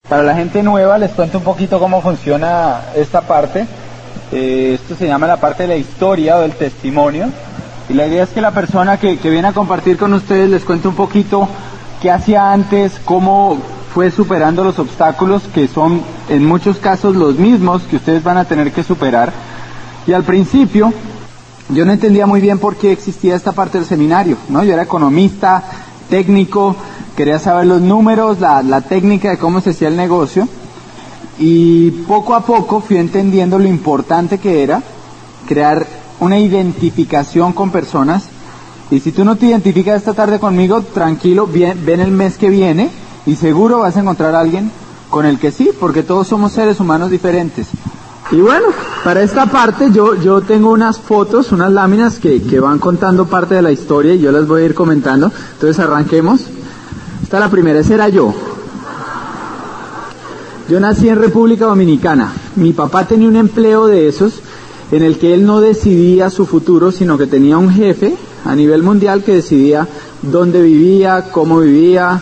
Para la gente nueva les cuento un poquito cómo funciona esta parte. Esto se llama la parte de la historia o del testimonio. Y la idea es que la persona que viene a compartir con ustedes les cuente un poquito qué hacía antes, cómo fue superando los obstáculos que son en muchos casos los mismos que ustedes van a tener que superar. Y al principio yo no entendía muy bien por qué existía esta parte del seminario, ¿no? Yo era economista, técnico, quería saber los números, la técnica de cómo se hacía el negocio, y poco a poco fui entendiendo lo importante que era crear una identificación con personas. Y si tú no te identificas esta tarde conmigo, tranquilo, ven el mes que viene y seguro vas a encontrar a alguien con el que sí, porque todos somos seres humanos diferentes. Y bueno, para esta parte yo tengo unas fotos, unas láminas que van contando parte de la historia y yo las voy a ir comentando. Entonces arranquemos. Esta es la primera, ese era yo. Yo nací en República Dominicana. Mi papá tenía un empleo de esos en el que él no decidía su futuro, sino que tenía un jefe a nivel mundial que decidía dónde vivía, cómo vivía,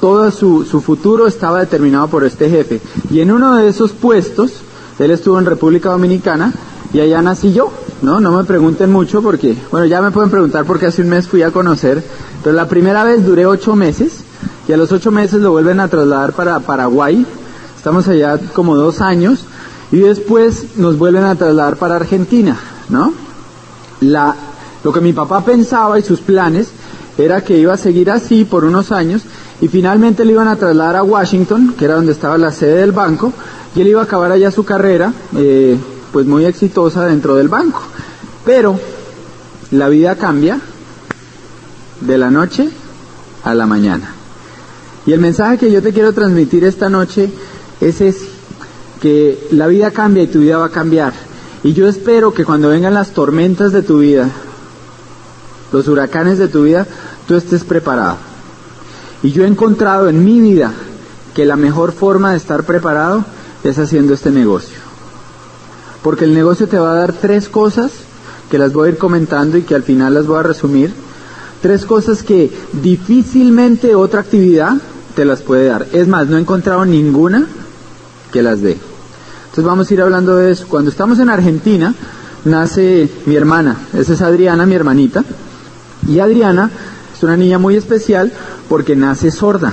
todo su futuro estaba determinado por este jefe. Y en uno de esos puestos, él estuvo en República Dominicana y allá nací yo, ¿no? No me pregunten mucho porque, bueno, ya me pueden preguntar porque hace un mes fui a conocer, pero la primera vez duré 8 meses y a los 8 meses lo vuelven a trasladar para Paraguay. Estamos allá como 2 años y después nos vuelven a trasladar para Argentina, ¿no? Lo que mi papá pensaba y sus planes era que iba a seguir así por unos años y finalmente le iban a trasladar a Washington, que era donde estaba la sede del banco, y él iba a acabar allá su carrera, pues muy exitosa dentro del banco. Pero la vida cambia de la noche a la mañana. Y el mensaje que yo te quiero transmitir esta noche es ese, que la vida cambia y tu vida va a cambiar. Y yo espero que cuando vengan las tormentas de tu vida, los huracanes de tu vida, tú estés preparado. Y yo he encontrado en mi vida que la mejor forma de estar preparado es haciendo este negocio. Porque el negocio te va a dar 3 cosas que las voy a ir comentando y que al final las voy a resumir. 3 cosas que difícilmente otra actividad te las puede dar. Es más, no he encontrado ninguna que las dé. Entonces vamos a ir hablando de eso. Cuando estamos en Argentina, nace mi hermana. Esa es Adriana, mi hermanita. Y Adriana es una niña muy especial porque nace sorda.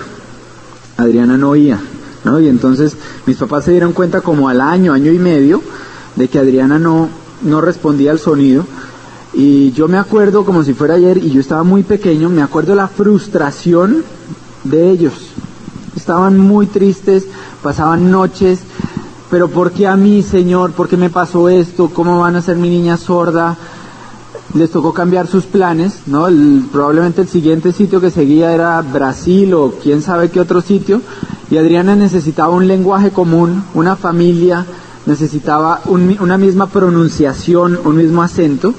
Adriana no oía, ¿no? Y entonces mis papás se dieron cuenta como al año y medio de que Adriana no respondía al sonido. Y yo me acuerdo como si fuera ayer, y yo estaba muy pequeño, me acuerdo la frustración de ellos. Estaban muy tristes, pasaban noches, pero ¿por qué a mí, Señor? ¿Por qué me pasó esto? ¿Cómo van a ser mi niña sorda? Les tocó cambiar sus planes, ¿no? Probablemente el siguiente sitio que seguía era Brasil o quién sabe qué otro sitio, y Adriana necesitaba un lenguaje común, una familia, necesitaba una misma pronunciación, un mismo acento.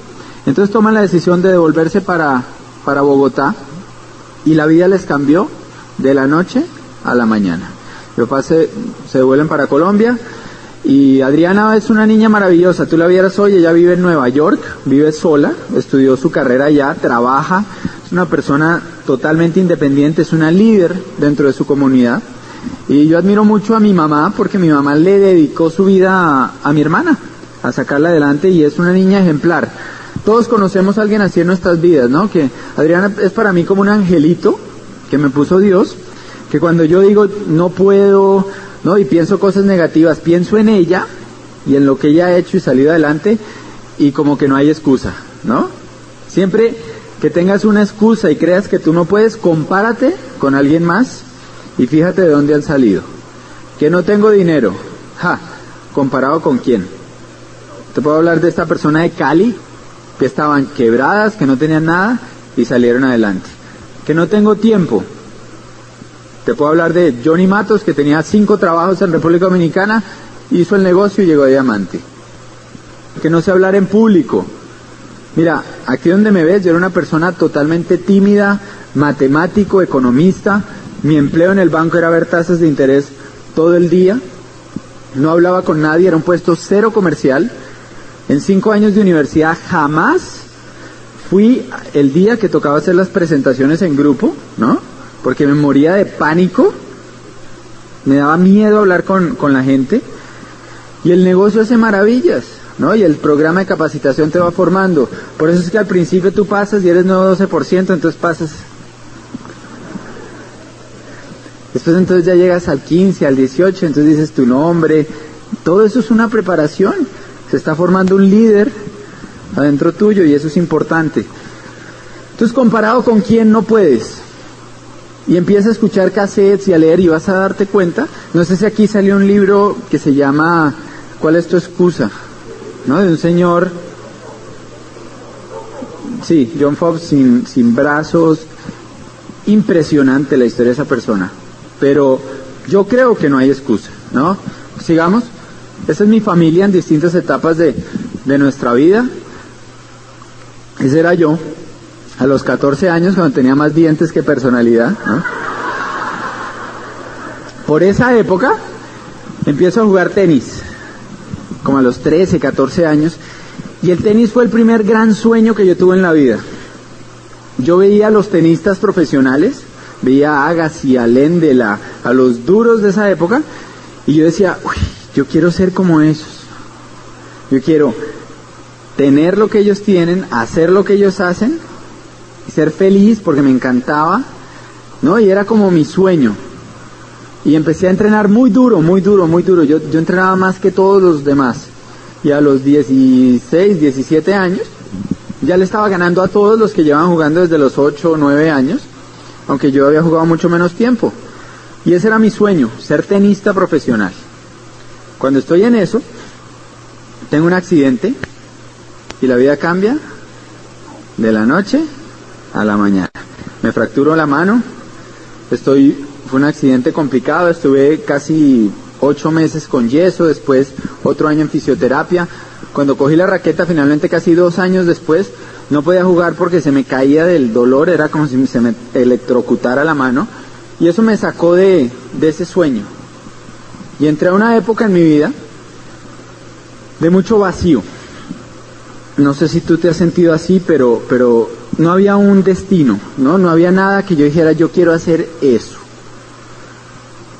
Entonces toman la decisión de devolverse para Bogotá, y la vida les cambió de la noche a la mañana. Los papás se devuelven para Colombia, y Adriana es una niña maravillosa. Tú la vieras hoy, ella vive en Nueva York, vive sola, estudió su carrera allá, trabaja, es una persona totalmente independiente, es una líder dentro de su comunidad. Y yo admiro mucho a mi mamá porque mi mamá le dedicó su vida a mi hermana, a sacarla adelante, y es una niña ejemplar. Todos conocemos a alguien así en nuestras vidas, ¿no? Que Adriana es para mí como un angelito que me puso Dios, que cuando yo digo no puedo, ¿no? Y pienso cosas negativas, pienso en ella y en lo que ella ha hecho y salido adelante, y como que no hay excusa, ¿no? Siempre que tengas una excusa y creas que tú no puedes, compárate con alguien más y fíjate de dónde han salido. Que no tengo dinero, ¿comparado con quién? Te puedo hablar de esta persona de Cali, que estaban quebradas, que no tenían nada y salieron adelante. Que no tengo tiempo. Te puedo hablar de Johnny Matos, que tenía 5 trabajos en República Dominicana, hizo el negocio y llegó a diamante. Que no sé hablar en público. Mira, aquí donde me ves, yo era una persona totalmente tímida, matemático, economista. Mi empleo en el banco era ver tasas de interés todo el día. No hablaba con nadie, era un puesto cero comercial. En 5 años de universidad jamás fui el día que tocaba hacer las presentaciones en grupo, ¿no? Porque me moría de pánico. me daba miedo hablar con la gente, y el negocio hace maravillas, ¿no? Y el programa de capacitación te va formando. Por eso es que al principio tú pasas y eres nuevo 12%, entonces pasas. Después entonces ya llegas al 15, al 18, entonces dices tu nombre. Todo eso es una preparación. Se está formando un líder adentro tuyo y eso es importante. Entonces, comparado con quién no puedes. Y empiezas a escuchar cassettes y a leer y vas a darte cuenta. No sé si aquí salió un libro que se llama ¿Cuál es tu excusa? ¿No? De un señor, sí, John Forbes, sin brazos. Impresionante la historia de esa persona. Pero yo creo que no hay excusa, ¿no? Sigamos. Esa es mi familia en distintas etapas de nuestra vida. Ese era yo. A los 14 años, cuando tenía más dientes que personalidad, ¿no? Por esa época, empiezo a jugar tenis, como a los 13, 14 años, y el tenis fue el primer gran sueño que yo tuve en la vida. Yo veía a los tenistas profesionales, veía a Agassi, a Lendl, a los duros de esa época, y yo decía, uy, yo quiero ser como esos. Yo quiero tener lo que ellos tienen, hacer lo que ellos hacen, ser feliz porque me encantaba, ¿no? Y era como mi sueño. Y empecé a entrenar muy duro, muy duro, muy duro. Yo entrenaba más que todos los demás. Y a los 16, 17 años, ya le estaba ganando a todos los que llevaban jugando desde los 8 o 9 años, aunque yo había jugado mucho menos tiempo. Y ese era mi sueño, ser tenista profesional. Cuando estoy en eso, tengo un accidente y la vida cambia de la noche a la mañana. Me fracturó la mano, fue un accidente complicado, estuve casi 8 meses con yeso, después otro año en fisioterapia. Cuando cogí la raqueta, finalmente casi 2 años después, no podía jugar porque se me caía del dolor, era como si se me electrocutara la mano, y eso me sacó de ese sueño. Y entré a una época en mi vida de mucho vacío. No sé si tú te has sentido así, pero no había un destino, ¿no? No había nada que yo dijera, yo quiero hacer eso.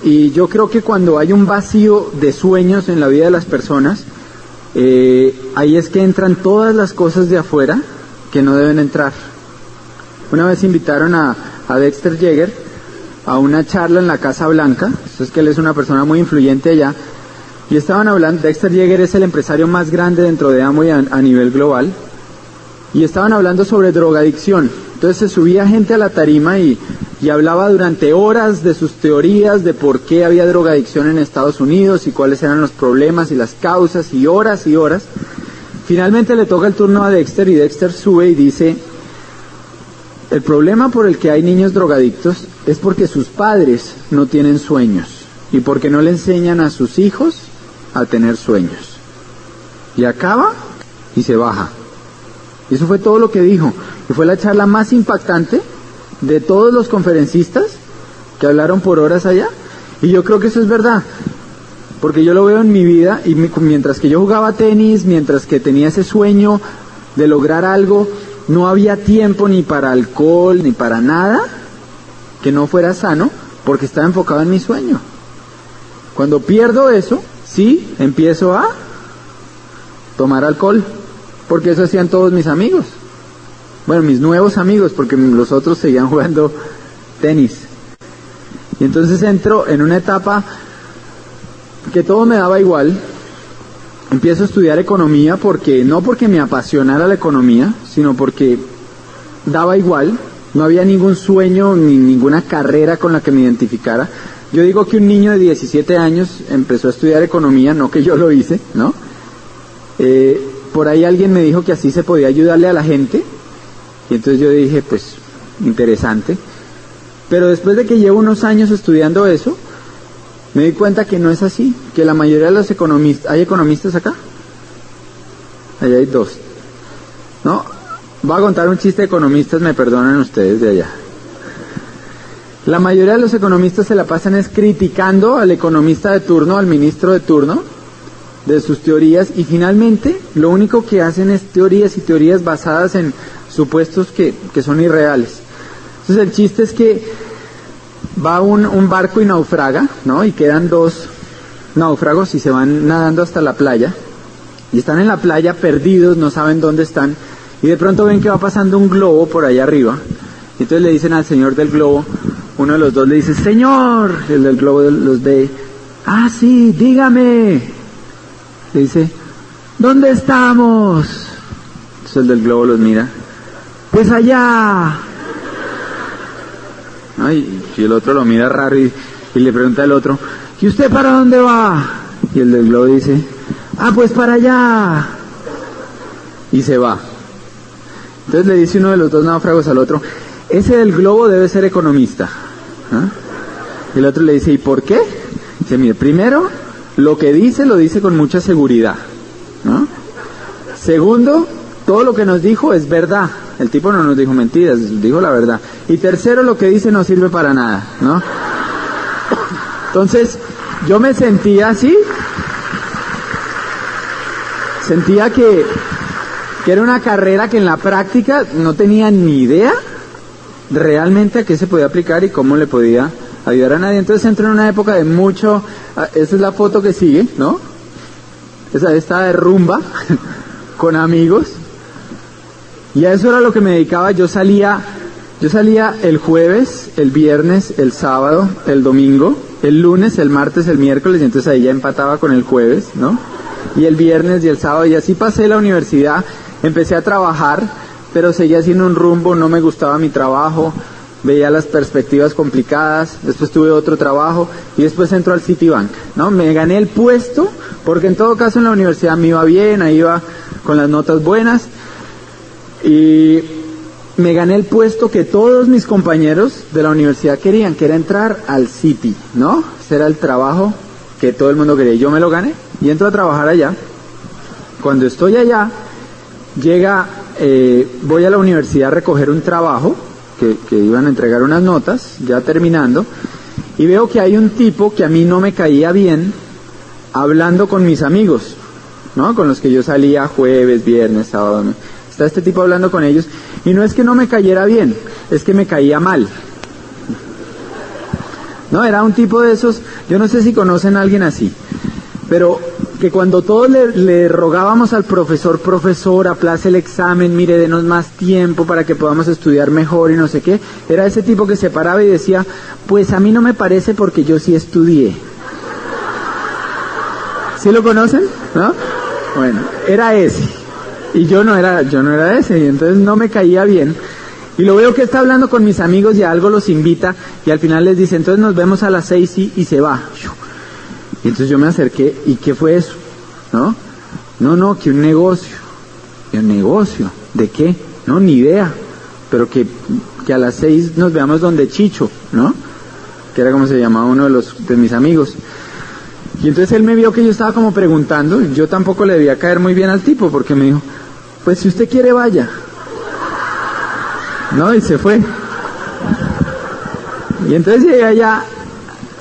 Y yo creo que cuando hay un vacío de sueños en la vida de las personas, ahí es que entran todas las cosas de afuera que no deben entrar. Una vez invitaron a Dexter Yeager a una charla en la Casa Blanca, eso es que él es una persona muy influyente allá, y estaban hablando, Dexter Yeager es el empresario más grande dentro de Amway a nivel global, y estaban hablando sobre drogadicción. Entonces se subía gente a la tarima y hablaba durante horas de sus teorías, de por qué había drogadicción en Estados Unidos y cuáles eran los problemas y las causas, y horas y horas. Finalmente le toca el turno a Dexter y Dexter sube y dice, el problema por el que hay niños drogadictos es porque sus padres no tienen sueños y porque no le enseñan a sus hijos a tener sueños. Y acaba y se baja. Y eso fue todo lo que dijo. Y fue la charla más impactante de todos los conferencistas que hablaron por horas allá. Y yo creo que eso es verdad. Porque yo lo veo en mi vida y mientras que yo jugaba tenis, mientras que tenía ese sueño de lograr algo, no había tiempo ni para alcohol, ni para nada que no fuera sano, porque estaba enfocado en mi sueño. Cuando pierdo eso, sí, empiezo a tomar alcohol, porque eso hacían todos mis amigos. Bueno, mis nuevos amigos, porque los otros seguían jugando tenis. Y entonces entro en una etapa que todo me daba igual. Empiezo a estudiar economía no porque me apasionara la economía, sino porque daba igual. No había ningún sueño ni ninguna carrera con la que me identificara. Yo digo que un niño de 17 años empezó a estudiar economía, no que yo lo hice, ¿no? Por ahí alguien me dijo que así se podía ayudarle a la gente. Y entonces yo dije, pues, interesante. Pero después de que llevo unos años estudiando eso, me di cuenta que no es así, que la mayoría de los economistas... ¿Hay economistas acá? Allá hay 2. ¿No? Voy a contar un chiste de economistas, me perdonan ustedes de allá. La mayoría de los economistas se la pasan es criticando al economista de turno, al ministro de turno, de sus teorías, y finalmente lo único que hacen es teorías y teorías basadas en supuestos que son irreales. Entonces el chiste es que va un barco y naufraga, ¿no? Y quedan dos náufragos y se van nadando hasta la playa. Y están en la playa perdidos, no saben dónde están. Y de pronto ven que va pasando un globo por allá arriba. Y entonces le dicen al señor del globo, uno de los dos le dice, señor, el del globo los ve, ah, sí, dígame. Le dice, ¿dónde estamos? Entonces el del globo los mira, pues allá. Ay, y el otro lo mira raro y le pregunta al otro, ¿y usted para dónde va? Y el del globo dice, ah, pues para allá. Y se va. Entonces le dice uno de los dos náufragos al otro, ese del globo debe ser economista. ¿Ah? Y el otro le dice, ¿y por qué? Dice, mire, primero, lo que dice, lo dice con mucha seguridad, ¿no? Segundo, todo lo que nos dijo es verdad. El tipo no nos dijo mentiras, dijo la verdad. Y tercero, lo que dice no sirve para nada, ¿no? Entonces, yo me sentía así. Sentía que era una carrera que en la práctica no tenía ni idea realmente a qué se podía aplicar y cómo le podía ayudar a nadie. Entonces entro en una época de mucho, esa es la foto que sigue, ¿no? Esta de rumba con amigos, y a eso era lo que me dedicaba. Yo salía el jueves, el viernes, el sábado, el domingo, el lunes, el martes, el miércoles, y entonces ahí ya empataba con el jueves, ¿no? Y el viernes y el sábado, y así pasé la universidad. Empecé a trabajar, pero seguía haciendo un rumbo, no me gustaba mi trabajo, veía las perspectivas complicadas. Después tuve otro trabajo y después entró al Citibank, ¿no? Me gané el puesto, porque en todo caso en la universidad me iba bien, ahí iba con las notas buenas, y me gané el puesto que todos mis compañeros de la universidad querían, que era entrar al Citi, ¿no? Ese era el trabajo que todo el mundo quería. Yo me lo gané y entro a trabajar allá. Cuando estoy allá, voy a la universidad a recoger un trabajo que iban a entregar unas notas, ya terminando, y veo que hay un tipo que a mí no me caía bien hablando con mis amigos, ¿no? Con los que yo salía jueves, viernes, sábado. Está este tipo hablando con ellos, y no es que no me cayera bien, es que me caía mal. No, era un tipo de esos, yo no sé si conocen a alguien así, pero que cuando todos le rogábamos al profesor, aplace el examen, mire, denos más tiempo para que podamos estudiar mejor y no sé qué, era ese tipo que se paraba y decía, pues a mí no me parece porque yo sí estudié. ¿Sí lo conocen? ¿No? Bueno, era ese, y yo no era ese, y entonces no me caía bien. Y lo veo que está hablando con mis amigos y a algo los invita, y al final les dice, entonces nos vemos a las 6 y se va. Y entonces yo me acerqué, ¿y qué fue eso? ¿No? No, que un negocio. ¿Y un negocio? ¿De qué? No, ni idea. Pero que a las 6 nos veamos donde Chicho, ¿no? Que era como se llamaba uno de mis amigos. Y entonces él me vio que yo estaba como preguntando, y yo tampoco le debía caer muy bien al tipo, porque me dijo, pues si usted quiere vaya. ¿No? Y se fue. Y entonces llegué allá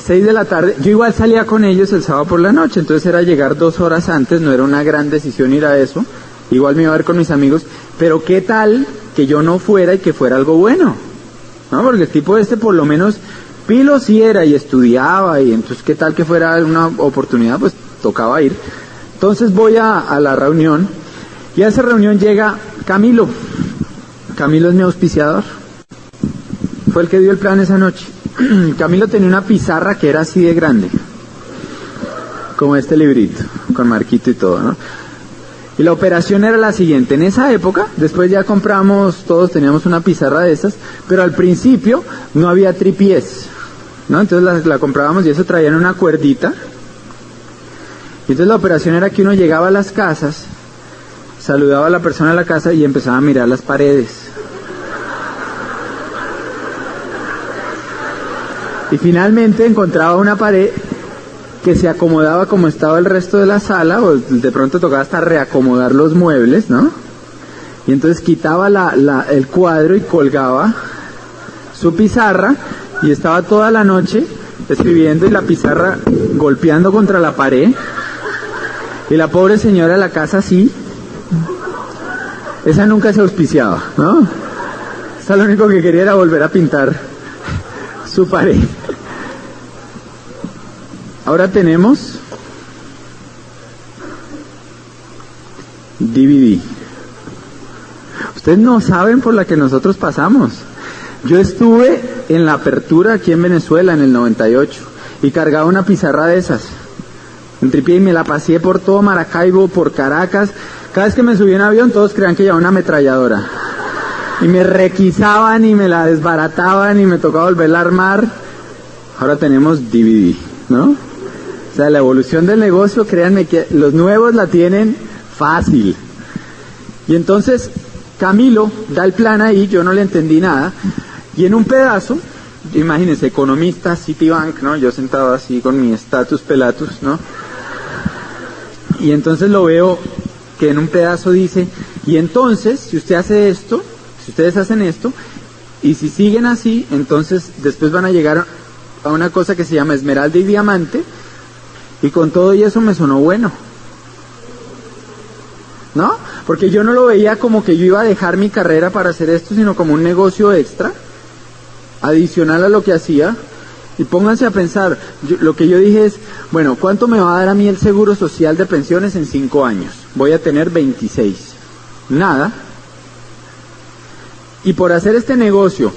6 de la tarde, yo igual salía con ellos el sábado por la noche, entonces era llegar 2 horas antes, no era una gran decisión ir a eso, igual me iba a ver con mis amigos, pero qué tal que yo no fuera y que fuera algo bueno, ¿no? Porque el tipo por lo menos pilo sí era y estudiaba, y entonces qué tal que fuera una oportunidad, pues tocaba ir. Entonces voy a la reunión, y a esa reunión llega Camilo es mi auspiciador, fue el que dio el plan esa noche. Camilo tenía una pizarra que era así de grande, como este librito, con marquito y todo, ¿no? Y la operación era la siguiente: en esa época, después ya compramos, todos teníamos una pizarra de esas, pero al principio no había tripiés, ¿no? Entonces la comprábamos y eso traían una cuerdita, y entonces la operación era que uno llegaba a las casas, saludaba a la persona de la casa y empezaba a mirar las paredes. Y finalmente encontraba una pared que se acomodaba como estaba el resto de la sala, o de pronto tocaba hasta reacomodar los muebles, ¿no? Y entonces quitaba el cuadro y colgaba su pizarra, y estaba toda la noche escribiendo y la pizarra golpeando contra la pared, y la pobre señora de la casa así, esa nunca se auspiciaba, ¿no? Esa lo único que quería era volver a pintar su pareja. Ahora tenemos DVD. Ustedes no saben por la que nosotros pasamos. Yo estuve en la apertura aquí en Venezuela en el 98 y cargaba una pizarra de esas en tripié y me la pasé por todo Maracaibo, por Caracas. Cada vez que me subí en avión todos creían que llevaba una ametralladora y me requisaban y me la desbarataban y me tocaba volverla a armar. Ahora tenemos DVD, ¿no? O sea, la evolución del negocio, créanme que los nuevos la tienen fácil. Y entonces Camilo da el plan ahí, yo no le entendí nada, y en un pedazo, imagínense, economista, Citibank, ¿no? Yo sentado así con mi status pelatus, ¿no? Y entonces lo veo que en un pedazo dice, y entonces, si usted hace esto, si ustedes hacen esto, y si siguen así, entonces después van a llegar a una cosa que se llama esmeralda y diamante, y con todo y eso me sonó bueno, ¿no? Porque yo no lo veía como que yo iba a dejar mi carrera para hacer esto, sino como un negocio extra, adicional a lo que hacía. Y pónganse a pensar, lo que yo dije es, bueno, ¿cuánto me va a dar a mí el seguro social de pensiones en 5 años? Voy a tener 26. Nada. Y por hacer este negocio,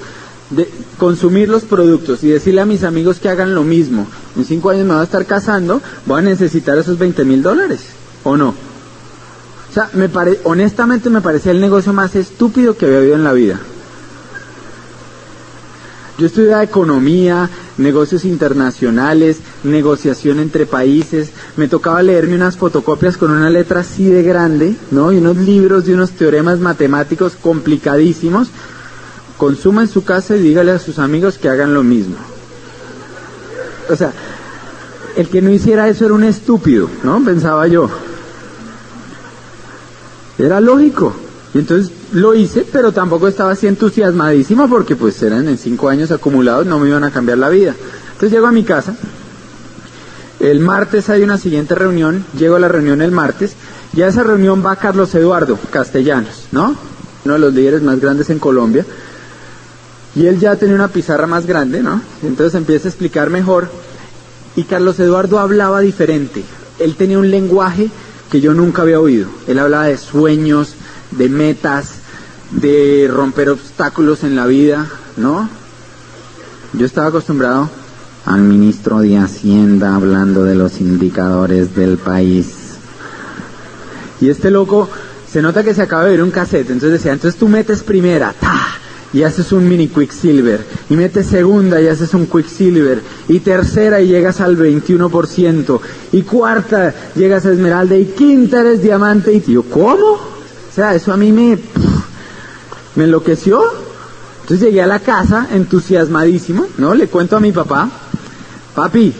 de consumir los productos y decirle a mis amigos que hagan lo mismo, en 5 años me voy a estar casando, voy a necesitar esos $20,000, ¿o no? O sea, honestamente me parecía el negocio más estúpido que había habido en la vida. Yo estudiaba economía, negocios internacionales, negociación entre países, me tocaba leerme unas fotocopias con una letra así de grande, ¿no? Y unos libros de unos teoremas matemáticos complicadísimos. Consuma en su casa y dígale a sus amigos que hagan lo mismo. O sea, el que no hiciera eso era un estúpido, ¿no? Pensaba yo. Era lógico. Y entonces lo hice, pero tampoco estaba así entusiasmadísimo porque pues eran en 5 años acumulados, no me iban a cambiar la vida. Entonces llego a mi casa, el martes hay una siguiente reunión, llego a la reunión el martes, y a esa reunión va Carlos Eduardo Castellanos, ¿no? Uno de los líderes más grandes en Colombia, y él ya tenía una pizarra más grande, ¿no? Entonces empieza a explicar mejor, y Carlos Eduardo hablaba diferente, él tenía un lenguaje que yo nunca había oído, él hablaba de sueños, de metas, de romper obstáculos en la vida, ¿no? Yo estaba acostumbrado al ministro de Hacienda hablando de los indicadores del país. Y este loco, se nota que se acaba de ver un cassette, entonces decía, entonces tú metes primera, ¡ta! Y haces un mini Quicksilver, y metes segunda y haces un Quicksilver, y tercera y llegas al 21%, y cuarta llegas a esmeralda, y quinta eres diamante, y yo, ¿cómo? O sea, eso a mí me enloqueció. Entonces llegué a la casa entusiasmadísimo, ¿no? Le cuento a mi papá, papi,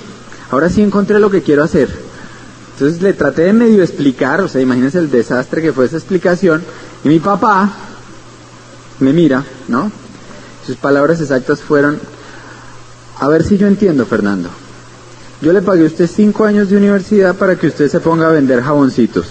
ahora sí encontré lo que quiero hacer. Entonces le traté de medio explicar, o sea, imagínense el desastre que fue esa explicación, y mi papá me mira, ¿no? Sus palabras exactas fueron, a ver si yo entiendo, Fernando. Yo le pagué a usted 5 años de universidad para que usted se ponga a vender jaboncitos.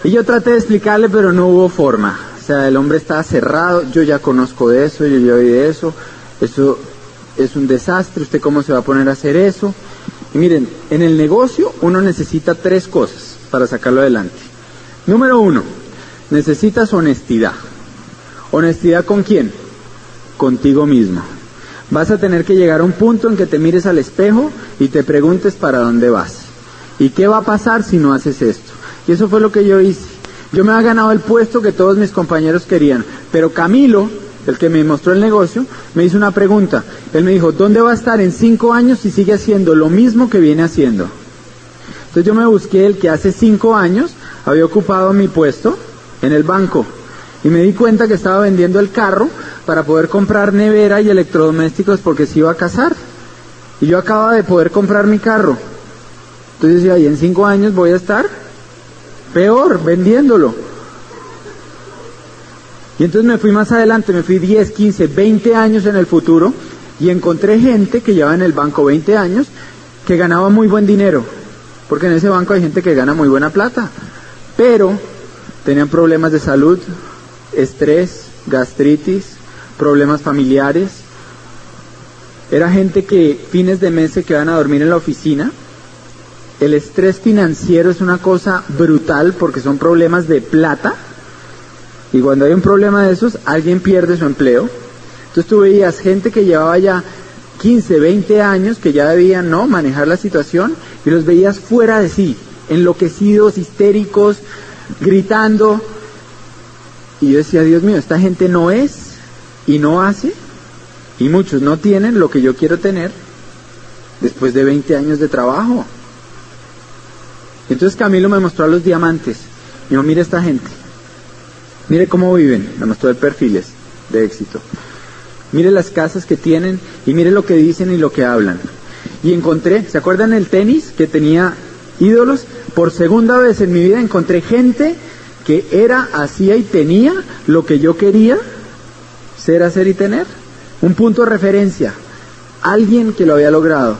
Y yo traté de explicarle, pero no hubo forma. O sea, el hombre estaba cerrado, yo ya conozco de eso, yo ya oí de eso es un desastre, ¿usted cómo se va a poner a hacer eso? Y miren, en el negocio uno necesita 3 cosas para sacarlo adelante. Número 1, necesitas honestidad. ¿Honestidad con quién? Contigo mismo. Vas a tener que llegar a un punto en que te mires al espejo y te preguntes para dónde vas. ¿Y qué va a pasar si no haces esto? Y eso fue lo que yo hice. Yo me había ganado el puesto que todos mis compañeros querían, pero Camilo, el que me mostró el negocio, me hizo una pregunta. Él me dijo, ¿dónde va a estar en 5 años si sigue haciendo lo mismo que viene haciendo? Entonces yo me busqué el que hace 5 años había ocupado mi puesto en el banco y me di cuenta que estaba vendiendo el carro para poder comprar nevera y electrodomésticos porque se iba a casar. Y yo acababa de poder comprar mi carro. Entonces decía, ¿y en 5 años voy a estar? Peor, vendiéndolo. Y entonces me fui más adelante, me fui 10, 15, 20 años en el futuro y encontré gente que llevaba en el banco 20 años que ganaba muy buen dinero, porque en ese banco hay gente que gana muy buena plata, pero tenían problemas de salud, estrés, gastritis, problemas familiares. Era gente que fines de mes se quedaban a dormir en la oficina. El estrés financiero es una cosa brutal porque son problemas de plata. Y cuando hay un problema de esos, alguien pierde su empleo. Entonces tú veías gente que llevaba ya 15, 20 años, que ya debían manejar la situación, y los veías fuera de sí, enloquecidos, histéricos, gritando. Y yo decía, Dios mío, esta gente no es y no hace, y muchos no tienen lo que yo quiero tener después de 20 años de trabajo. Entonces Camilo me mostró a los diamantes. Me dijo, mire esta gente, mire cómo viven. Me mostró perfiles de éxito. Mire las casas que tienen y mire lo que dicen y lo que hablan. Y encontré, ¿se acuerdan el tenis que tenía ídolos? Por segunda vez en mi vida encontré gente que era, hacía y tenía lo que yo quería ser, hacer y tener. Un punto de referencia. Alguien que lo había logrado.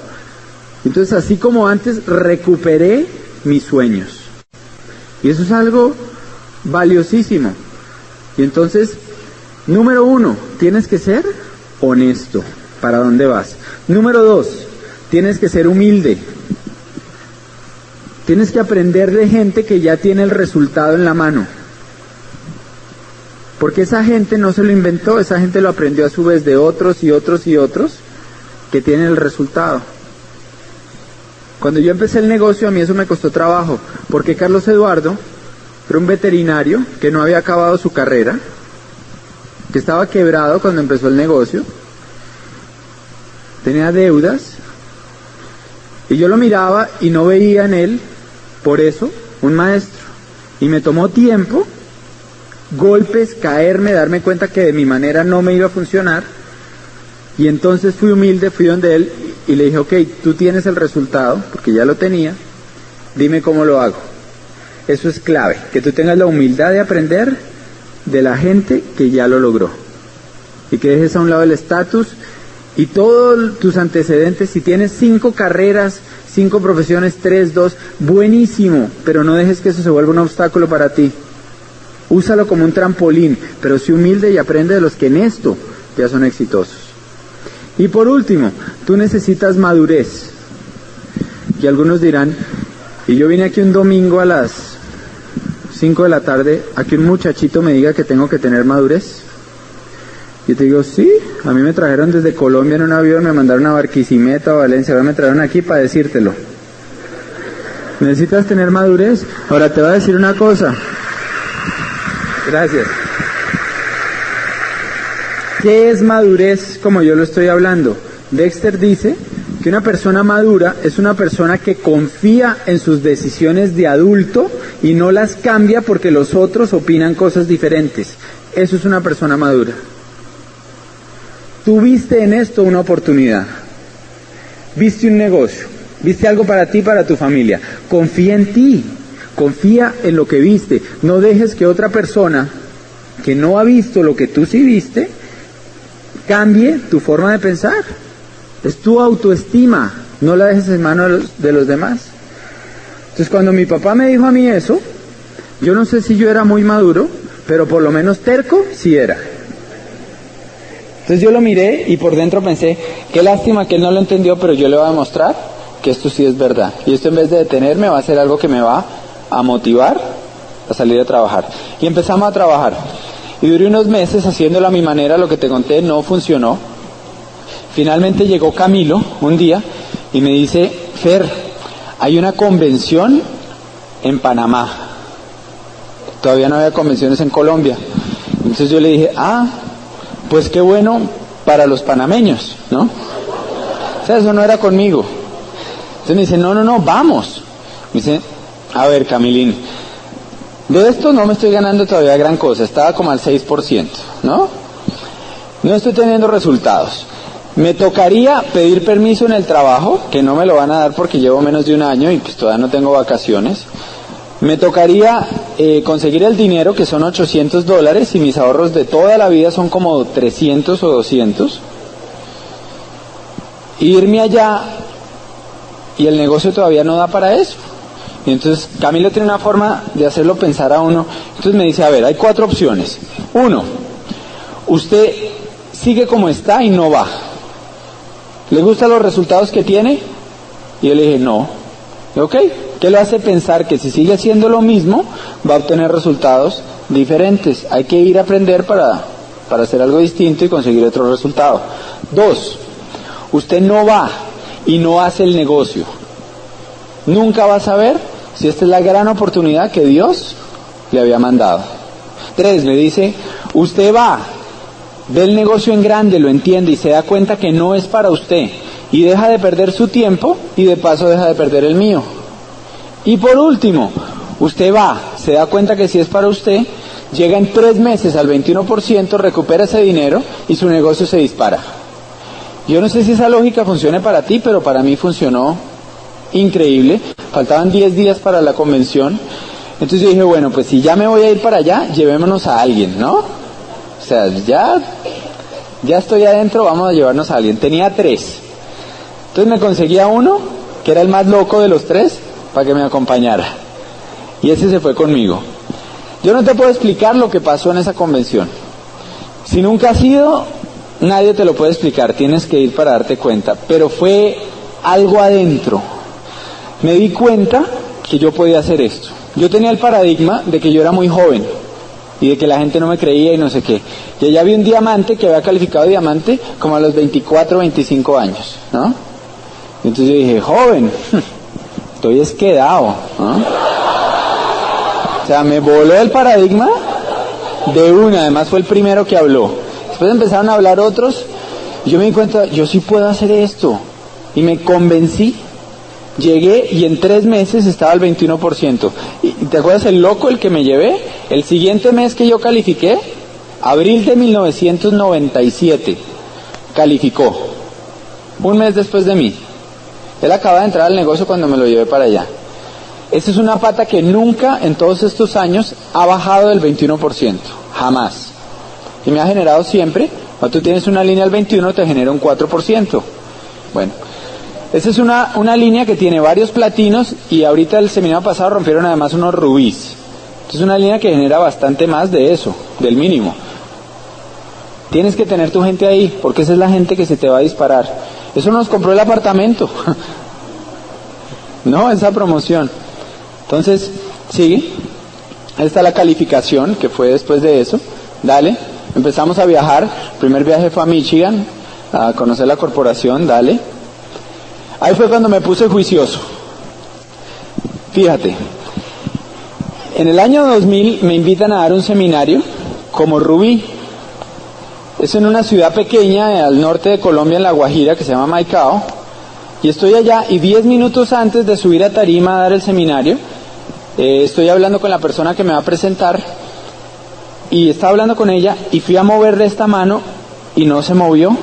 Entonces, así como antes, recuperé mis sueños. Y eso es algo valiosísimo. Y entonces, número 1, tienes que ser honesto. ¿Para dónde vas? Número 2, tienes que ser humilde. Tienes que aprender de gente que ya tiene el resultado en la mano. Porque esa gente no se lo inventó, esa gente lo aprendió a su vez de otros y otros y otros que tienen el resultado. Cuando yo empecé el negocio, a mí eso me costó trabajo, porque Carlos Eduardo era un veterinario que no había acabado su carrera, que estaba quebrado cuando empezó el negocio, tenía deudas, y yo lo miraba y no veía en él, por eso, un maestro. Y me tomó tiempo, golpes, caerme, darme cuenta que de mi manera no me iba a funcionar, y entonces fui humilde, fui donde él y le dije, ok, tú tienes el resultado, porque ya lo tenía, dime cómo lo hago. Eso es clave, que tú tengas la humildad de aprender de la gente que ya lo logró. Y que dejes a un lado el estatus y todos tus antecedentes. Si tienes 5 carreras, 5 profesiones, 3, 2, buenísimo, pero no dejes que eso se vuelva un obstáculo para ti. Úsalo como un trampolín, pero sé humilde y aprende de los que en esto ya son exitosos. Y por último, tú necesitas madurez. Y algunos dirán, y yo vine aquí un domingo a las 5 de la tarde a que un muchachito me diga que tengo que tener madurez. Y te digo, sí, a mí me trajeron desde Colombia en un avión, me mandaron a Barquisimeto, a Valencia, ahora me trajeron aquí para decírtelo. ¿Necesitas tener madurez? Ahora te voy a decir una cosa. Gracias. ¿Qué es madurez como yo lo estoy hablando? Dexter dice que una persona madura es una persona que confía en sus decisiones de adulto y no las cambia porque los otros opinan cosas diferentes. Eso es una persona madura. Tú viste en esto una oportunidad, viste un negocio, viste algo para ti, para tu familia. Confía en ti, confía en lo que viste. No dejes que otra persona que no ha visto lo que tú sí viste cambie tu forma de pensar. Es tu autoestima, no la dejes en manos de los demás. Entonces cuando mi papá me dijo a mí eso, yo no sé si yo era muy maduro, pero por lo menos terco sí era. Entonces yo lo miré y por dentro pensé, qué lástima que él no lo entendió, pero yo le voy a demostrar que esto sí es verdad. Y esto en vez de detenerme va a ser algo que me va a motivar a salir a trabajar. Y empezamos a trabajar. Y duré unos meses haciéndolo a mi manera, lo que te conté no funcionó. Finalmente llegó Camilo un día y me dice, Fer, hay una convención en Panamá. Todavía no había convenciones en Colombia. Entonces yo le dije, pues qué bueno para los panameños, ¿no? O sea, eso no era conmigo. Entonces me dice, no, vamos. Me dice, a ver, Camilín, de esto no me estoy ganando todavía gran cosa, estaba como al 6%, ¿no? No estoy teniendo resultados. Me tocaría pedir permiso en el trabajo, que no me lo van a dar porque llevo menos de un año y pues todavía no tengo vacaciones. Me tocaría conseguir el dinero, que son $800, y mis ahorros de toda la vida son como 300 o 200. Irme allá, y el negocio todavía no da para eso. Y entonces Camilo tiene una forma de hacerlo pensar a uno. Entonces me dice, a ver, hay 4 opciones. 1, usted sigue como está y no va. ¿Le gustan los resultados que tiene? Y yo le dije, no. ¿Ok? ¿Qué lo hace pensar que si sigue haciendo lo mismo, va a obtener resultados diferentes? Hay que ir a aprender para hacer algo distinto y conseguir otro resultado. 2, usted no va y no hace el negocio. Nunca va a saber si esta es la gran oportunidad que Dios le había mandado. 3, le dice, usted va, ve el negocio en grande, lo entiende y se da cuenta que no es para usted. Y deja de perder su tiempo y de paso deja de perder el mío. Y por último, usted va, se da cuenta que si es para usted, llega en 3 meses al 21%, recupera ese dinero y su negocio se dispara. Yo no sé si esa lógica funcione para ti, pero para mí funcionó increíble. Faltaban 10 días para la convención. Entonces yo dije, bueno, pues si ya me voy a ir para allá, llevémonos a alguien, ¿no? O sea, ya estoy adentro, vamos a llevarnos a alguien. Tenía 3. Entonces me conseguía uno, que era el más loco de los 3, para que me acompañara. Y ese se fue conmigo. Yo no te puedo explicar lo que pasó en esa convención. Si nunca has ido, nadie te lo puede explicar, tienes que ir para darte cuenta. Pero fue algo adentro. Me di cuenta que yo podía hacer esto. Yo tenía el paradigma de que yo era muy joven y de que la gente no me creía y no sé qué. Y allá había un diamante que había calificado diamante como a los 24, 25 años, ¿no? Entonces yo dije, joven, estoy esquedado, ¿no? O sea, me voló el paradigma de una, además fue el primero que habló. Después empezaron a hablar otros y yo me di cuenta, yo sí puedo hacer esto. Y me convencí. Llegué y en 3 meses estaba al 21%. ¿Y te acuerdas el loco el que me llevé? El siguiente mes que yo califiqué, abril de 1997, calificó. Un mes después de mí. Él acaba de entrar al negocio cuando me lo llevé para allá. Esa es una pata que nunca en todos estos años ha bajado del 21%. Jamás. Y me ha generado siempre, cuando tú tienes una línea al 21 te genera un 4%. Bueno. Esa es una línea que tiene varios platinos y ahorita el seminario pasado rompieron además unos rubíes. Es una línea que genera bastante más de eso, del mínimo. Tienes que tener tu gente ahí, porque esa es la gente que se te va a disparar. Eso nos compró el apartamento. No, esa promoción. Entonces, sigue. Ahí está la calificación que fue después de eso. Dale. Empezamos a viajar. El primer viaje fue a Michigan, a conocer la corporación. Dale. Ahí fue cuando me puse juicioso. Fíjate, en el año 2000 me invitan a dar un seminario como Rubí. Es en una ciudad pequeña al norte de Colombia, en La Guajira, que se llama Maicao. Y estoy allá y 10 minutos antes de subir a tarima a dar el seminario, estoy hablando con la persona que me va a presentar. Y estaba hablando con ella y fui a moverle esta mano y no se movió.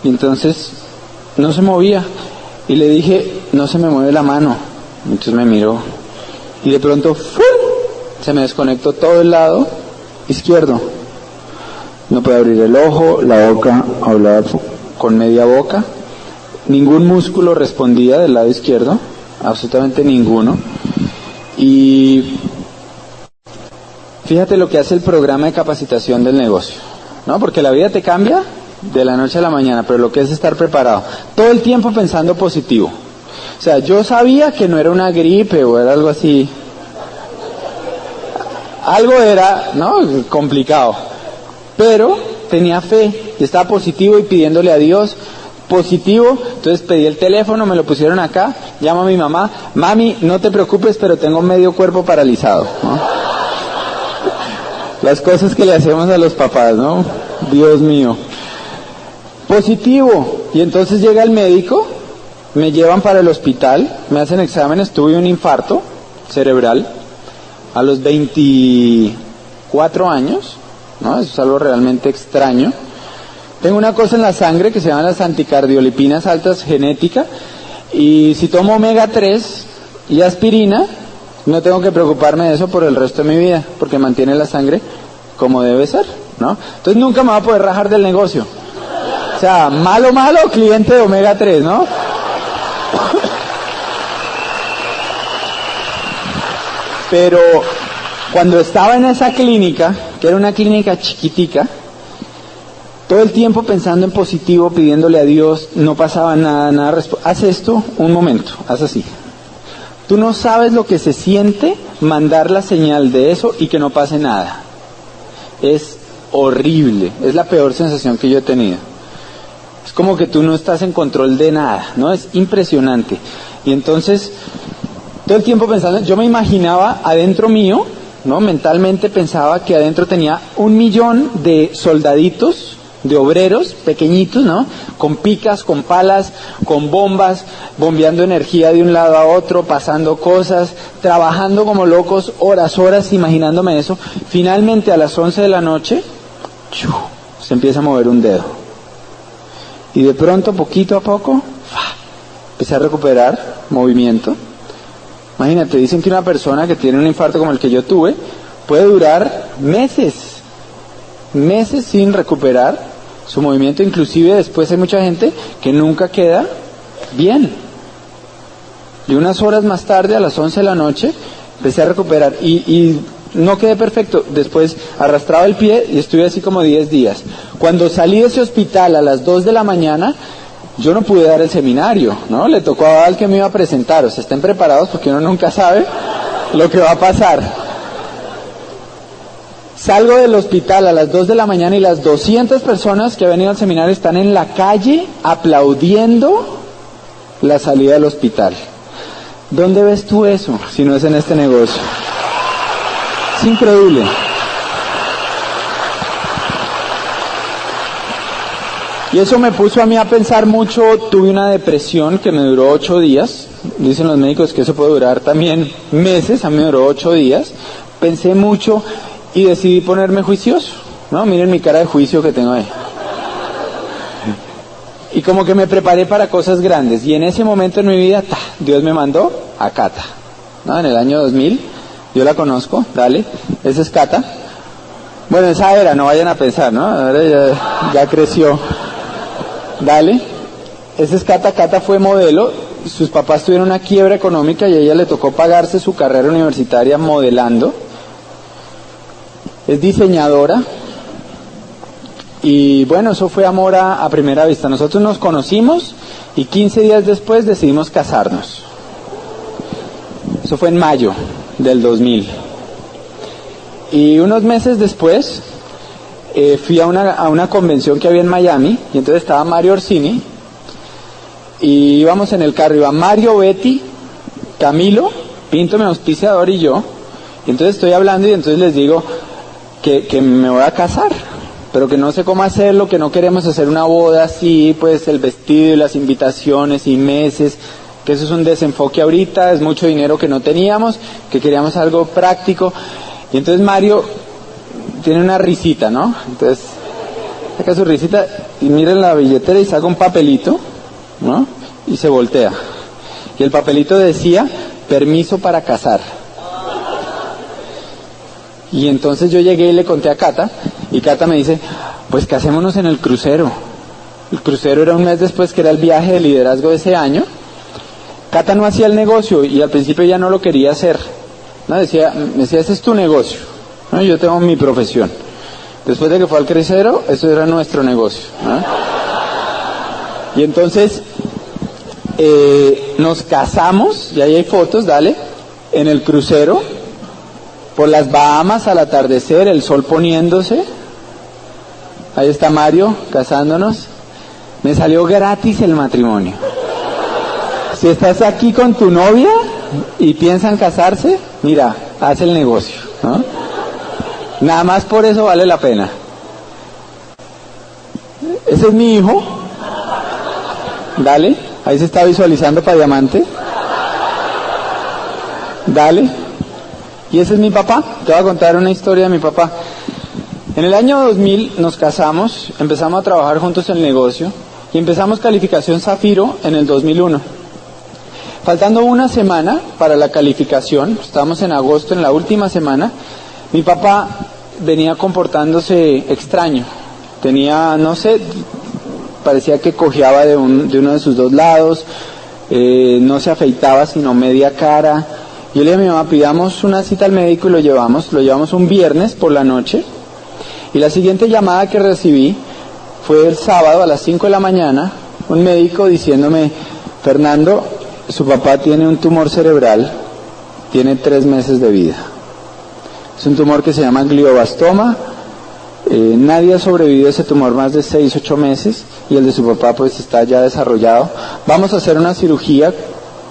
Y entonces no se movía y le dije, no se me mueve la mano. Entonces me miró y de pronto ¡fum!, se me desconectó todo el lado izquierdo. No podía abrir el ojo, la boca, hablaba con media boca, ningún músculo respondía del lado izquierdo, absolutamente ninguno. Y fíjate lo que hace el programa de capacitación del negocio, ¿no? Porque la vida te cambia de la noche a la mañana, pero lo que es estar preparado, todo el tiempo pensando positivo. O sea, yo sabía que no era una gripe o era algo así, algo era, ¿no?, complicado, pero tenía fe y estaba positivo y pidiéndole a Dios positivo. Entonces pedí el teléfono, me lo pusieron acá, llamo a mi mamá, mami, no te preocupes, pero tengo medio cuerpo paralizado, ¿no? Las cosas que le hacemos a los papás, ¿no? Dios mío. Positivo. Y entonces llega el médico, me llevan para el hospital, me hacen exámenes, tuve un infarto cerebral a los 24 años, ¿no? Eso es algo realmente extraño. Tengo una cosa en la sangre que se llama las anticardiolipinas altas genética, y si tomo omega 3 y aspirina, no tengo que preocuparme de eso por el resto de mi vida, porque mantiene la sangre como debe ser, ¿no? Entonces nunca me va a poder rajar del negocio. O sea, malo, cliente de omega 3, ¿no? Pero cuando estaba en esa clínica, que era una clínica chiquitica, todo el tiempo pensando en positivo, pidiéndole a Dios, no pasaba nada. Haz esto un momento, haz así. Tú no sabes lo que se siente mandar la señal de eso y que no pase nada. Es horrible, es la peor sensación que yo he tenido. Es como que tú no estás en control de nada, ¿no? Es impresionante. Y entonces, todo el tiempo pensando, yo me imaginaba adentro mío, ¿no? Mentalmente pensaba que adentro tenía 1 millón de soldaditos, de obreros pequeñitos, ¿no? Con picas, con palas, con bombas, bombeando energía de un lado a otro, pasando cosas, trabajando como locos, horas, imaginándome eso. Finalmente a las 11 de la noche, se empieza a mover un dedo. Y de pronto, poquito a poco, empecé a recuperar movimiento. Imagínate, dicen que una persona que tiene un infarto como el que yo tuve, puede durar meses sin recuperar su movimiento. Inclusive después hay mucha gente que nunca queda bien. Y unas horas más tarde, a las 11 de la noche, empecé a recuperar y no quedé perfecto. Después arrastraba el pie y estuve así como 10 días. Cuando salí de ese hospital a las 2 de la mañana, yo no pude dar el seminario, ¿no? Le tocó al que me iba a presentar. O sea, estén preparados porque uno nunca sabe lo que va a pasar. Salgo del hospital a las 2 de la mañana y las 200 personas que habían ido al seminario están en la calle aplaudiendo la salida del hospital. ¿Dónde ves tú eso si no es en este negocio? Es increíble. Y eso me puso a mí a pensar mucho. Tuve una depresión que me duró 8 días. Dicen los médicos que eso puede durar también meses. A mí me duró 8 días. Pensé mucho y decidí ponerme juicioso, ¿no? Miren mi cara de juicio que tengo ahí. Y como que me preparé para cosas grandes. Y en ese momento en mi vida, Dios me mandó a Cata, ¿no? En el año 2000, yo la conozco, dale, esa es Cata. Bueno, esa era, no vayan a pensar, ¿no? Ahora ya creció. Dale, esa es Cata. Cata fue modelo. Sus papás tuvieron una quiebra económica y a ella le tocó pagarse su carrera universitaria modelando. Es diseñadora y bueno, eso fue amor a primera vista. Nosotros nos conocimos y 15 días después decidimos casarnos. Eso fue en mayo del 2000. Y unos meses después fui a una convención que había en Miami y entonces estaba Mario Orsini y íbamos en el carro, iba Mario, Betty, Camilo, Pinto, mi auspiciador y yo. Y entonces estoy hablando y entonces les digo que me voy a casar, pero que no sé cómo hacerlo, que no queremos hacer una boda así, pues el vestido y las invitaciones y meses, que eso es un desenfoque ahorita, es mucho dinero que no teníamos, que queríamos algo práctico. Y entonces Mario tiene una risita, ¿no? Entonces saca su risita y mira en la billetera y saca un papelito, ¿no? Y se voltea. Y el papelito decía, permiso para casar. Y entonces yo llegué y le conté a Cata, y Cata me dice, pues casémonos en el crucero. El crucero era un mes después, que era el viaje de liderazgo de ese año. Cata no hacía el negocio y al principio ya no lo quería hacer, ¿no? Me decía, ese es tu negocio, ¿no? Yo tengo mi profesión. Después de que fue al crucero, eso era nuestro negocio, ¿no? Y entonces nos casamos, y ahí hay fotos, dale, en el crucero, por las Bahamas al atardecer, el sol poniéndose. Ahí está Mario casándonos. Me salió gratis el matrimonio. Si estás aquí con tu novia y piensan casarse, mira, haz el negocio, ¿no? Nada más por eso vale la pena. Ese es mi hijo. Dale, ahí se está visualizando para diamante. Dale. Y ese es mi papá. Te voy a contar una historia de mi papá. En el año 2000 nos casamos, empezamos a trabajar juntos en el negocio y empezamos calificación Zafiro en el 2001. Faltando una semana para la calificación, estábamos en agosto, en la última semana, mi papá venía comportándose extraño. Tenía, no sé, parecía que cojeaba de uno de sus dos lados, no se afeitaba sino media cara. Yo le dije a mi mamá, pidamos una cita al médico y lo llevamos un viernes por la noche, Y la siguiente llamada que recibí fue el sábado a las 5 de la mañana, un médico diciéndome: Fernando, su papá tiene un tumor cerebral, tiene 3 meses de vida. Es un tumor que se llama glioblastoma. Nadie ha sobrevivido a ese tumor más de 6-8 meses y el de su papá pues está ya desarrollado. Vamos a hacer una cirugía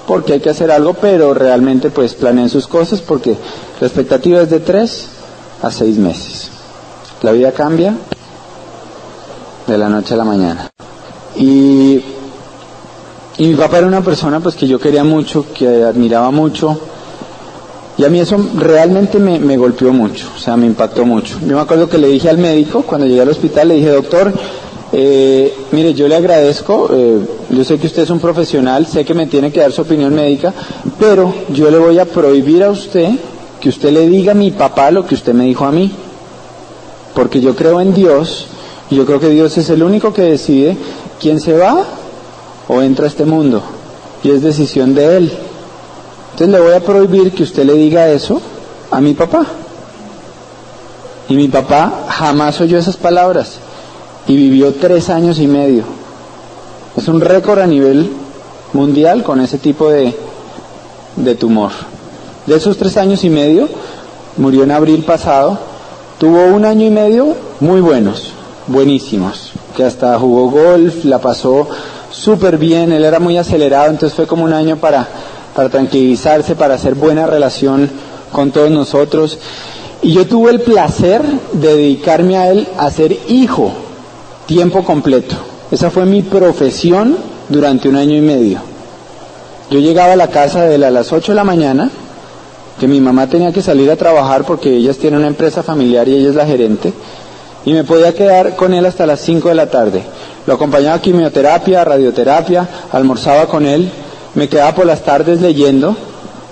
porque hay que hacer algo, pero realmente pues planeen sus cosas porque la expectativa es de 3 a 6 meses. La vida cambia de la noche a la mañana. Y mi papá era una persona pues que yo quería mucho, que admiraba mucho. Y a mí eso realmente me golpeó mucho, o sea, me impactó mucho. Yo me acuerdo que le dije al médico, cuando llegué al hospital, le dije: doctor, mire, yo le agradezco, yo sé que usted es un profesional, sé que me tiene que dar su opinión médica, pero yo le voy a prohibir a usted que usted le diga a mi papá lo que usted me dijo a mí. Porque yo creo en Dios, y yo creo que Dios es el único que decide quién se va o entra a este mundo, y es decisión de Él. Entonces le voy a prohibir que usted le diga eso a mi papá. Y mi papá jamás oyó esas palabras y vivió 3 años y medio. Es un récord a nivel mundial con ese tipo de tumor. De esos 3 años y medio, murió en abril pasado. Tuvo 1 año y medio muy buenos, buenísimos, que hasta jugó golf, la pasó súper bien. Él era muy acelerado, entonces fue como un año para tranquilizarse, para hacer buena relación con todos nosotros. Y yo tuve el placer de dedicarme a él a ser hijo, tiempo completo. Esa fue mi profesión durante 1 año y medio. Yo llegaba a la casa de él a las 8 de la mañana, que mi mamá tenía que salir a trabajar porque ellas tienen una empresa familiar y ella es la gerente, y me podía quedar con él hasta las 5 de la tarde. Lo acompañaba a quimioterapia, radioterapia, almorzaba con él. Me quedaba por las tardes leyendo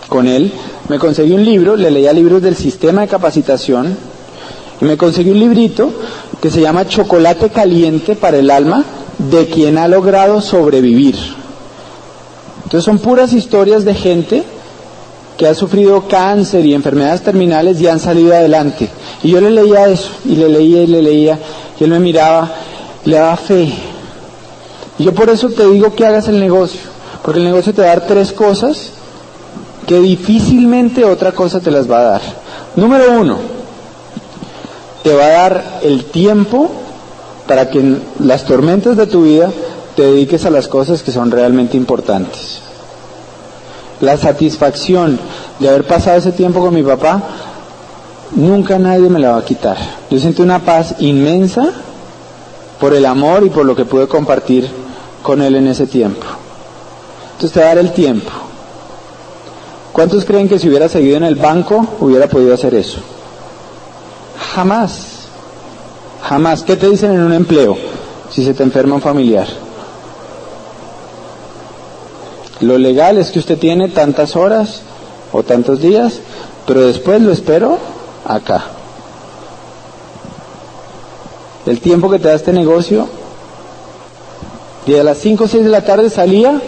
con él. Me conseguí un libro, le leía libros del sistema de capacitación. Y me conseguí un librito que se llama Chocolate Caliente para el Alma, de quien ha logrado sobrevivir. Entonces son puras historias de gente que ha sufrido cáncer y enfermedades terminales y han salido adelante. Y yo le leía eso, y le leía, y él me miraba, le daba fe. Y yo por eso te digo que hagas el negocio. Porque el negocio te va a dar 3 cosas que difícilmente otra cosa te las va a dar. Número 1, te va a dar el tiempo para que en las tormentas de tu vida te dediques a las cosas que son realmente importantes. La satisfacción de haber pasado ese tiempo con mi papá, nunca nadie me la va a quitar. Yo siento una paz inmensa por el amor y por lo que pude compartir con él en ese tiempo. Entonces te va a dar el tiempo. ¿Cuántos creen que si hubiera seguido en el banco hubiera podido hacer eso? Jamás. Jamás. ¿Qué te dicen en un empleo si se te enferma un familiar? Lo legal es que usted tiene tantas horas o tantos días, pero después lo espero acá. El tiempo que te da este negocio, y a las 5 o 6 de la tarde salía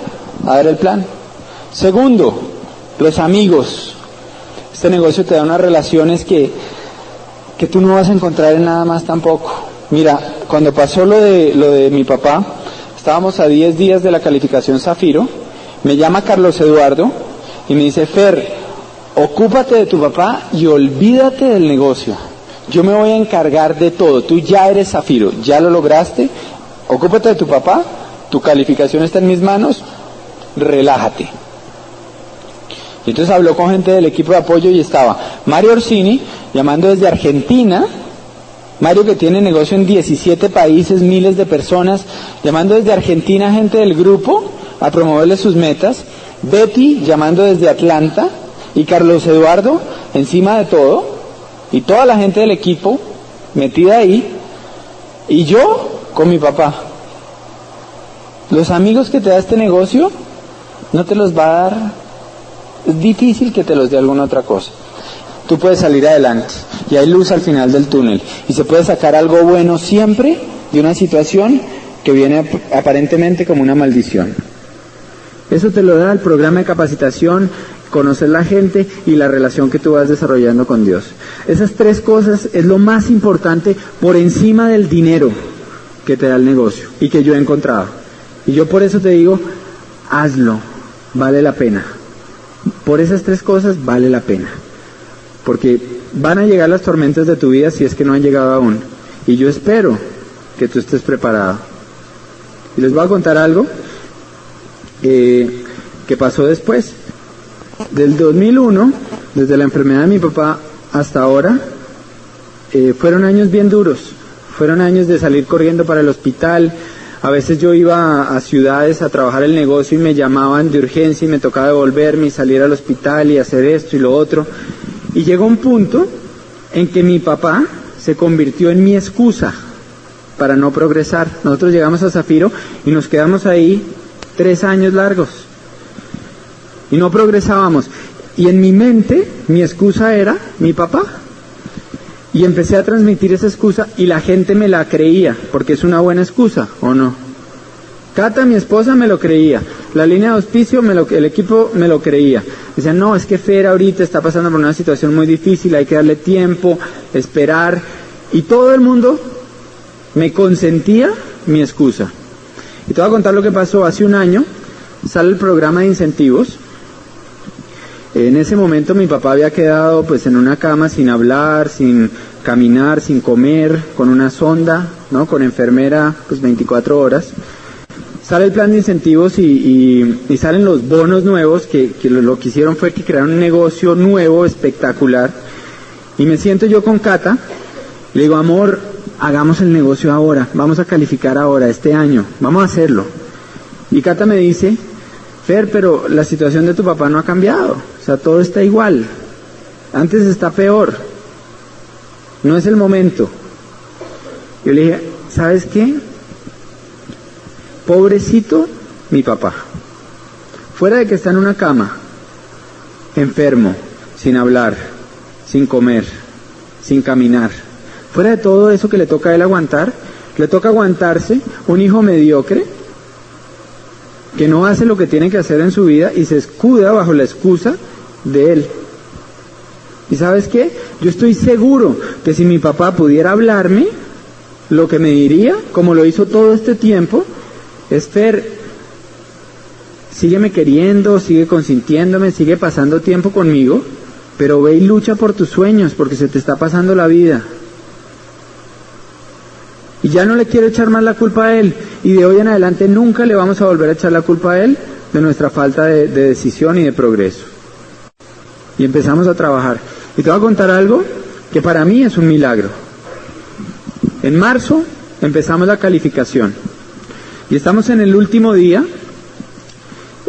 a ver el plan. Segundo, los amigos. Este negocio te da unas relaciones que tú no vas a encontrar en nada más tampoco. Mira, cuando pasó lo de mi papá, estábamos a 10 días de la calificación Zafiro, me llama Carlos Eduardo y me dice: Fer, ocúpate de tu papá y olvídate del negocio. Yo me voy a encargar de todo, tú ya eres Zafiro, ya lo lograste, ocúpate de tu papá, tu calificación está en mis manos, relájate. Y entonces habló con gente del equipo de apoyo y estaba Mario Orsini llamando desde Argentina, Mario que tiene negocio en 17 países, miles de personas, llamando desde Argentina gente del grupo a promoverle sus metas, Betty llamando desde Atlanta y Carlos Eduardo encima de todo y toda la gente del equipo metida ahí y yo con mi papá. Los amigos que te da este negocio no te los va a dar, es difícil que te los dé alguna otra cosa. Tú puedes salir adelante y hay luz al final del túnel y se puede sacar algo bueno siempre de una situación que viene aparentemente como una maldición. Eso te lo da el programa de capacitación conocer la gente y la relación que tú vas desarrollando con Dios. Esas 3 cosas es lo más importante por encima del dinero que te da el negocio y que yo he encontrado. Y yo por eso te digo, hazlo, vale la pena. Por esas 3 cosas vale la pena. Porque van a llegar las tormentas de tu vida si es que no han llegado aún. Y yo espero que tú estés preparado. Y les voy a contar algo que pasó después. Del 2001, desde la enfermedad de mi papá hasta ahora, fueron años bien duros. Fueron años de salir corriendo para el hospital. A veces yo iba a ciudades a trabajar el negocio y me llamaban de urgencia y me tocaba devolverme y salir al hospital y hacer esto y lo otro. Y llegó un punto en que mi papá se convirtió en mi excusa para no progresar. Nosotros llegamos a Zafiro y nos quedamos ahí 3 años largos. Y no progresábamos. Y en mi mente, mi excusa era mi papá. Y empecé a transmitir esa excusa y la gente me la creía, porque es una buena excusa, ¿o no? Cata, mi esposa, me lo creía. La línea de auspicio, el equipo me lo creía. Decían, no, es que Fer ahorita está pasando por una situación muy difícil, hay que darle tiempo, esperar. Y todo el mundo me consentía mi excusa. Y te voy a contar lo que pasó. Hace un año sale el programa de incentivos. En ese momento mi papá había quedado pues en una cama sin hablar, sin caminar, sin comer, con una sonda, ¿no? Con enfermera pues 24 horas. Sale el plan de incentivos y salen los bonos nuevos que lo que hicieron fue que crearon un negocio nuevo, espectacular. Y me siento yo con Cata, le digo, amor, hagamos el negocio ahora, vamos a calificar ahora, este año, vamos a hacerlo. Y Cata me dice, Fer, pero la situación de tu papá no ha cambiado, o sea, todo está igual, antes está peor, no es el momento. Yo le dije, ¿sabes qué? Pobrecito mi papá, fuera de que está en una cama, enfermo, sin hablar, sin comer, sin caminar, fuera de todo eso que le toca a él aguantar, le toca aguantarse un hijo mediocre que no hace lo que tiene que hacer en su vida y se escuda bajo la excusa de él. ¿Y sabes qué? Yo estoy seguro que si mi papá pudiera hablarme, lo que me diría, como lo hizo todo este tiempo, es, Fer, sígueme queriendo, sigue consintiéndome, sigue pasando tiempo conmigo, pero ve y lucha por tus sueños, porque se te está pasando la vida. Y ya no le quiero echar más la culpa a él, y de hoy en adelante nunca le vamos a volver a echar la culpa a él de nuestra falta de decisión y de progreso. Y empezamos a trabajar. Y te voy a contar algo que para mí es un milagro. En marzo empezamos la calificación. Y estamos en el último día,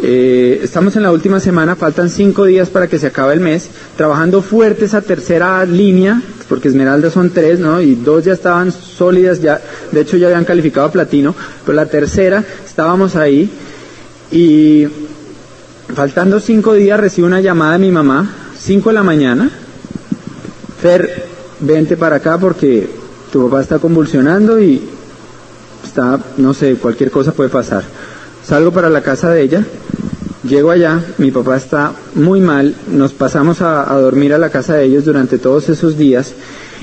estamos en la última semana, faltan 5 días para que se acabe el mes, trabajando fuerte esa tercera línea, porque Esmeralda son 3, ¿no? Y 2 ya estaban sólidas, ya, de hecho ya habían calificado a platino, pero la tercera estábamos ahí, y faltando 5 días recibo una llamada de mi mamá, 5 de la mañana, Fer, vente para acá porque tu papá está convulsionando y está, no sé, cualquier cosa puede pasar. Salgo para la casa de ella, llego allá, mi papá está muy mal, nos pasamos a dormir a la casa de ellos durante todos esos días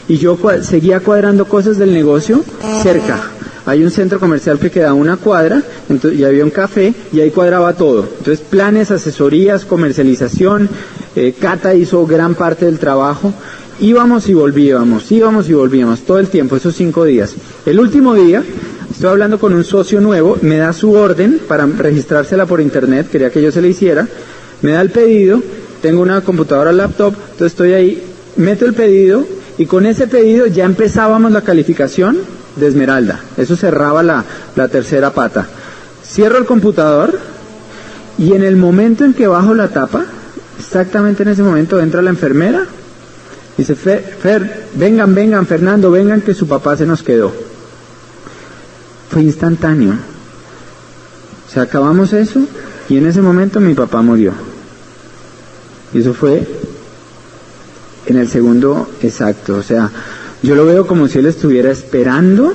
y yo seguía cuadrando cosas del negocio cerca. Hay un centro comercial que queda a una cuadra, entonces, y había un café y ahí cuadraba todo. Entonces planes, asesorías, comercialización, Cata hizo gran parte del trabajo. Íbamos y volvíamos todo el tiempo, esos 5 días. El último día, estoy hablando con un socio nuevo, me da su orden para registrársela por internet, quería que yo se la hiciera, me da el pedido, tengo una computadora laptop, entonces estoy ahí, meto el pedido y con ese pedido ya empezábamos la calificación de Esmeralda, eso cerraba la tercera pata. Cierro el computador y en el momento en que bajo la tapa, exactamente en ese momento entra la enfermera. Dice, Fer, vengan, Fernando, vengan que su papá se nos quedó. Fue instantáneo. O sea, acabamos eso y en ese momento mi papá murió. Y eso fue en el segundo exacto. O sea, yo lo veo como si él estuviera esperando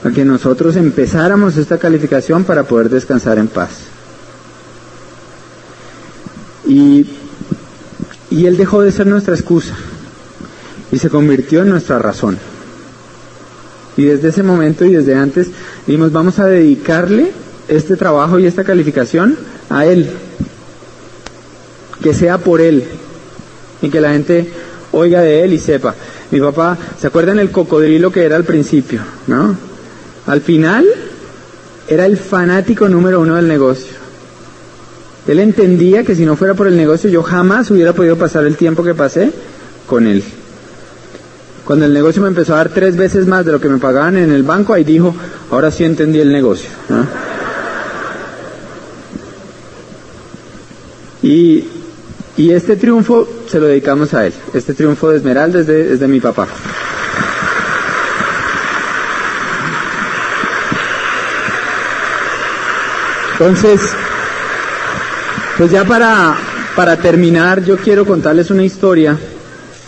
a que nosotros empezáramos esta calificación para poder descansar en paz. Y él dejó de ser nuestra excusa y se convirtió en nuestra razón. Y desde ese momento y desde antes dijimos, vamos a dedicarle este trabajo y esta calificación a él, que sea por él y que la gente oiga de él y sepa. Mi papá, ¿se acuerdan el cocodrilo que era al principio? ¿No? Al final era el fanático número 1 del negocio. Él entendía que si no fuera por el negocio yo jamás hubiera podido pasar el tiempo que pasé con él. Cuando el negocio me empezó a dar 3 veces más de lo que me pagaban en el banco, ahí dijo, ahora sí entendí el negocio, ¿no? Y este triunfo se lo dedicamos a él. Este triunfo de Esmeralda es de mi papá. Entonces, pues ya para terminar, yo quiero contarles una historia.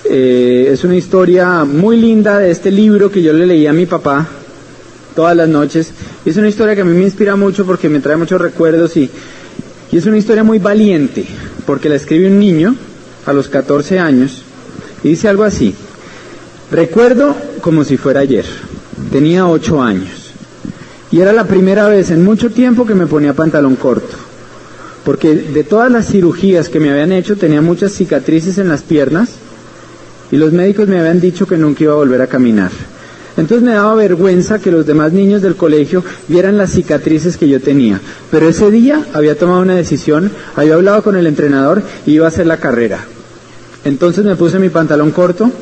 Es una historia muy linda de este libro que yo le leí a mi papá todas las noches. Es una historia que a mí me inspira mucho porque me trae muchos recuerdos y es una historia muy valiente, porque la escribe un niño a los 14 años y dice algo así: recuerdo como si fuera ayer, tenía 8 años y era la primera vez en mucho tiempo que me ponía pantalón corto, porque de todas las cirugías que me habían hecho tenía muchas cicatrices en las piernas y los médicos me habían dicho que nunca iba a volver a caminar. Entonces me daba vergüenza que los demás niños del colegio vieran las cicatrices que yo tenía. Pero ese día había tomado una decisión, había hablado con el entrenador y iba a hacer la carrera. Entonces me puse mi pantalón corto,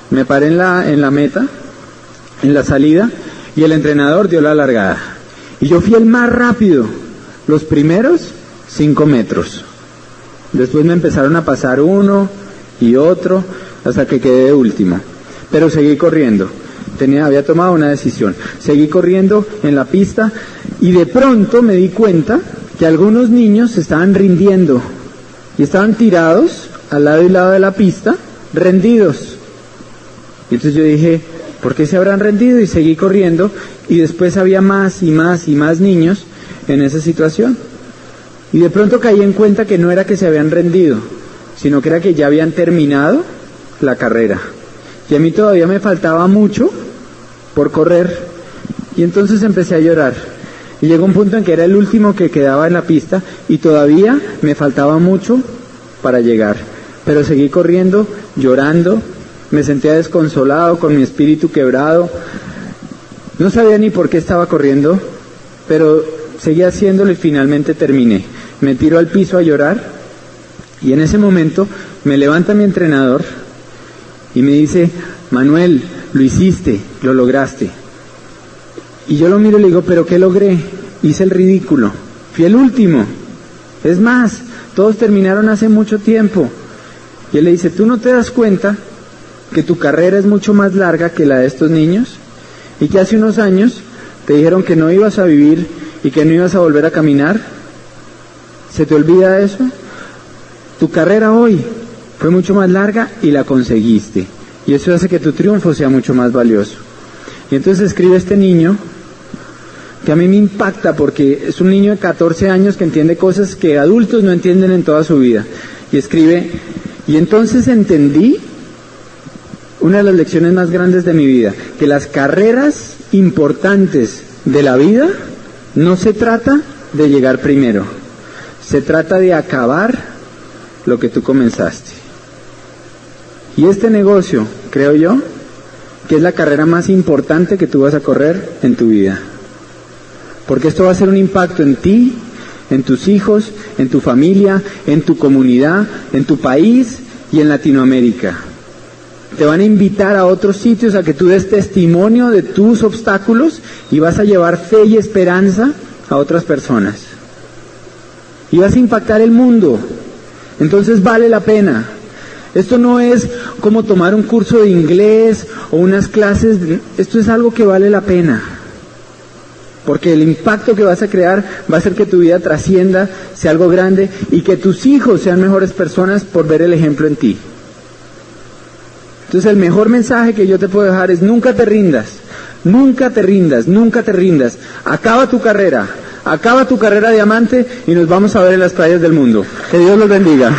me paré en la meta, en la salida, y el entrenador dio la largada. Y yo fui el más rápido, los primeros 5 metros. Después me empezaron a pasar uno y otro, hasta que quedé de último. Pero seguí corriendo. Había tomado una decisión. Seguí corriendo en la pista y de pronto me di cuenta que algunos niños se estaban rindiendo y estaban tirados al lado y lado de la pista, rendidos. Y entonces yo dije, ¿por qué se habrán rendido? Y seguí corriendo y después había más y más y más niños en esa situación. Y de pronto caí en cuenta que no era que se habían rendido, sino que era que ya habían terminado la carrera. Y a mí todavía me faltaba mucho por correr. Y entonces empecé a llorar. Y llegó un punto en que era el último que quedaba en la pista y todavía me faltaba mucho para llegar. Pero seguí corriendo, llorando, me sentía desconsolado, con mi espíritu quebrado. No sabía ni por qué estaba corriendo, pero seguí haciéndolo y finalmente terminé. Me tiro al piso a llorar y en ese momento me levanta mi entrenador y me dice, Manuel, lo hiciste, lo lograste. Y yo lo miro y le digo, ¿pero qué logré? Hice el ridículo, fui el último. Es más, todos terminaron hace mucho tiempo. Y él le dice, ¿tú no te das cuenta que tu carrera es mucho más larga que la de estos niños? Y que hace unos años te dijeron que no ibas a vivir y que no ibas a volver a caminar. ¿Se te olvida eso? Tu carrera hoy fue mucho más larga y la conseguiste. Y eso hace que tu triunfo sea mucho más valioso. Y entonces escribe este niño, que a mí me impacta porque es un niño de 14 años que entiende cosas que adultos no entienden en toda su vida. Y escribe, y entonces entendí una de las lecciones más grandes de mi vida, que las carreras importantes de la vida no se trata de llegar primero, se trata de acabar lo que tú comenzaste. Y este negocio, creo yo, que es la carrera más importante que tú vas a correr en tu vida. Porque esto va a hacer un impacto en ti, en tus hijos, en tu familia, en tu comunidad, en tu país y en Latinoamérica. Te van a invitar a otros sitios a que tú des testimonio de tus obstáculos y vas a llevar fe y esperanza a otras personas. Y vas a impactar el mundo. Entonces vale la pena. Esto no es como tomar un curso de inglés o unas clases, esto es algo que vale la pena. Porque el impacto que vas a crear va a hacer que tu vida trascienda, sea algo grande y que tus hijos sean mejores personas por ver el ejemplo en ti. Entonces el mejor mensaje que yo te puedo dejar es nunca te rindas, nunca te rindas, nunca te rindas. Acaba tu carrera, acaba tu carrera de diamante y nos vamos a ver en las playas del mundo. Que Dios los bendiga.